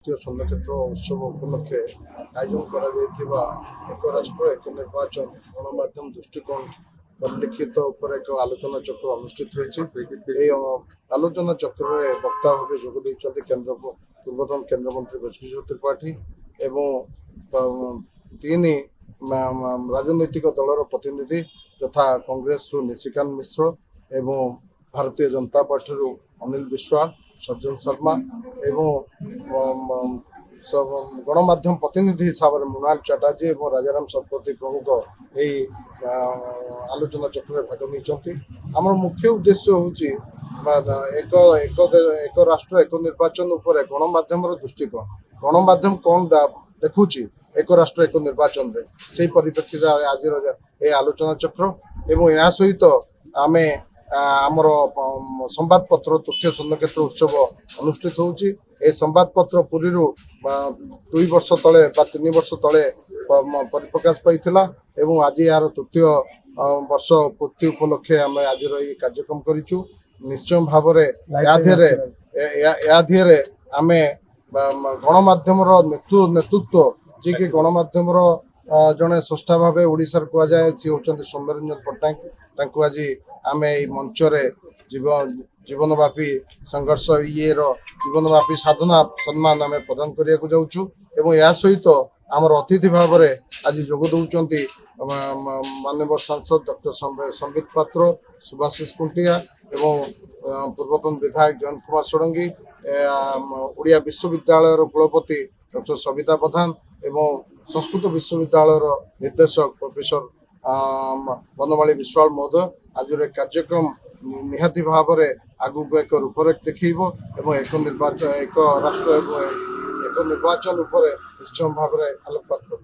ସ୍ୱର୍ଣ୍ଣକ୍ଷେତ୍ର ଉତ୍ସବ ଉପଲକ୍ଷେ ଆୟୋଜନ କରାଯାଇଥିବା ଏକ ରାଷ୍ଟ୍ର ଏକ ନିର୍ବାଚନ ଗଣମାଧ୍ୟମ ଦୃଷ୍ଟିକୋଣ ପରିଲିଖିତ ଉପରେ ଏକ ଆଲୋଚନା ଚକ୍ର ଅନୁଷ୍ଠିତ ହୋଇଛି। ଏହି ଆଲୋଚନା ଚକ୍ରରେ ବକ୍ତା ଭାବେ ଯୋଗ ଦେଇଛନ୍ତି ପୂର୍ବତନ କେନ୍ଦ୍ରମନ୍ତ୍ରୀ ବ୍ରଜକିଶୋର ତ୍ରିପାଠୀ ଏବଂ ତିନି ରାଜନୈତିକ ଦଳର ପ୍ରତିନିଧି ଯଥା କଂଗ୍ରେସରୁ ନିଶିକାନ୍ତ ମିଶ୍ର ଏବଂ ଭାରତୀୟ ଜନତା ପାର୍ଟିରୁ ଅନିଲ ବିଶ୍ୱାଳ, ସଜ୍ଜନ ଶର୍ମା ଏବଂ ଗଣମାଧ୍ୟମ ପ୍ରତିନିଧି ହିସାବରେ ମୃଣାଲ ଚାଟାର୍ଜୀ ଏବଂ ରାଜାରାମ ଶତପଥୀ ପ୍ରମୁଖ ଏହି ଆଲୋଚନା ଚକ୍ରରେ ଭାଗ ନେଇଛନ୍ତି। ଆମର ମୁଖ୍ୟ ଉଦ୍ଦେଶ୍ୟ ହେଉଛି ଏକ ରାଷ୍ଟ୍ର ଏକ ନିର୍ବାଚନ ଉପରେ ଗଣମାଧ୍ୟମର ଦୃଷ୍ଟିକୋଣ। ଗଣମାଧ୍ୟମ କ'ଣ ଦେଖୁଛି ଏକ ରାଷ୍ଟ୍ର ଏକ ନିର୍ବାଚନରେ, ସେହି ପରିପ୍ରେକ୍ଷୀରେ ଆଜିର ଏହି ଆଲୋଚନା ଚକ୍ର ଏବଂ ଏହା ସହିତ ଆମେ ଆମର ସମ୍ବାଦପତ୍ର ତଥ୍ୟ ସ୍ୱର୍ଣ୍ଣକ୍ଷେତ୍ର ଉତ୍ସବ ଅନୁଷ୍ଠିତ ହେଉଛି। ଏହି ସମ୍ବାଦପତ୍ର ପୁରୀରୁ 2 ବର୍ଷ ତଳେ ବା 3 ବର୍ଷ ତଳେ ପରିପ୍ରକାଶ ପାଇଥିଲା ଏବଂ ଆଜି ଏହାର ତୃତୀୟ ବର୍ଷ ପୂର୍ତ୍ତି ଉପଲକ୍ଷେ ଆମେ ଆଜିର ଏହି କାର୍ଯ୍ୟକ୍ରମ କରିଛୁ। ନିଶ୍ଚୟ ଭାବରେ ଏହା ଧିରେ ଆମେ ଗଣମାଧ୍ୟମର ନେତୃତ୍ୱ ଯିଏକି ଗଣମାଧ୍ୟମର ଜଣେ ସ୍ରଷ୍ଟା ଭାବେ ଓଡ଼ିଶାରେ କୁହାଯାଏ, ସେ ହେଉଛନ୍ତି ସୌମ୍ୟରଞ୍ଜନ ପଟ୍ଟନାୟକ। ତାଙ୍କୁ ଆଜି ଆମେ ଏହି ମଞ୍ଚରେ ଜୀବନବ୍ୟାପୀ ସଂଘର୍ଷ ଜୀବନବ୍ୟାପୀ ସାଧନା ସମ୍ମାନ ଆମେ ପ୍ରଦାନ କରିବାକୁ ଯାଉଛୁ ଏବଂ ଏହା ସହିତ ଆମର ଅତିଥି ଭାବରେ ଆଜି ଯୋଗ ଦେଉଛନ୍ତି ମାନ୍ୟବର ସାଂସଦ ଡକ୍ଟର ସମ୍ବିତ ପାତ୍ର, ସୁଭାଶିଷ କୁଣ୍ଟିଆ ଏବଂ ପୂର୍ବତନ ବିଧାୟକ ଜୟନ୍ତ କୁମାର ଷଡ଼ଙ୍ଗୀ, ଓଡ଼ିଆ ବିଶ୍ୱବିଦ୍ୟାଳୟର କୁଳପତି ଡକ୍ଟର ସବିତା ପ୍ରଧାନ ଏବଂ ସଂସ୍କୃତ ବିଶ୍ୱବିଦ୍ୟାଳୟର ନିର୍ଦ୍ଦେଶକ ପ୍ରଫେସର ବନମାଳୀ ବିଶ୍ୱାଳ ମହୋଦୟ। ଆଜିର କାର୍ଯ୍ୟକ୍ରମ ନିହାତି ଭାବରେ ଆଗକୁ ଏକ ରୂପରେଖ ଦେଖାଇବ ଏବଂ ଏକ ରାଷ୍ଟ୍ର ଏବଂ ଏକ ନିର୍ବାଚନ ଉପରେ ନିଶ୍ଚୟ ଭାବରେ ଆଲୋକପାତ କରିବ।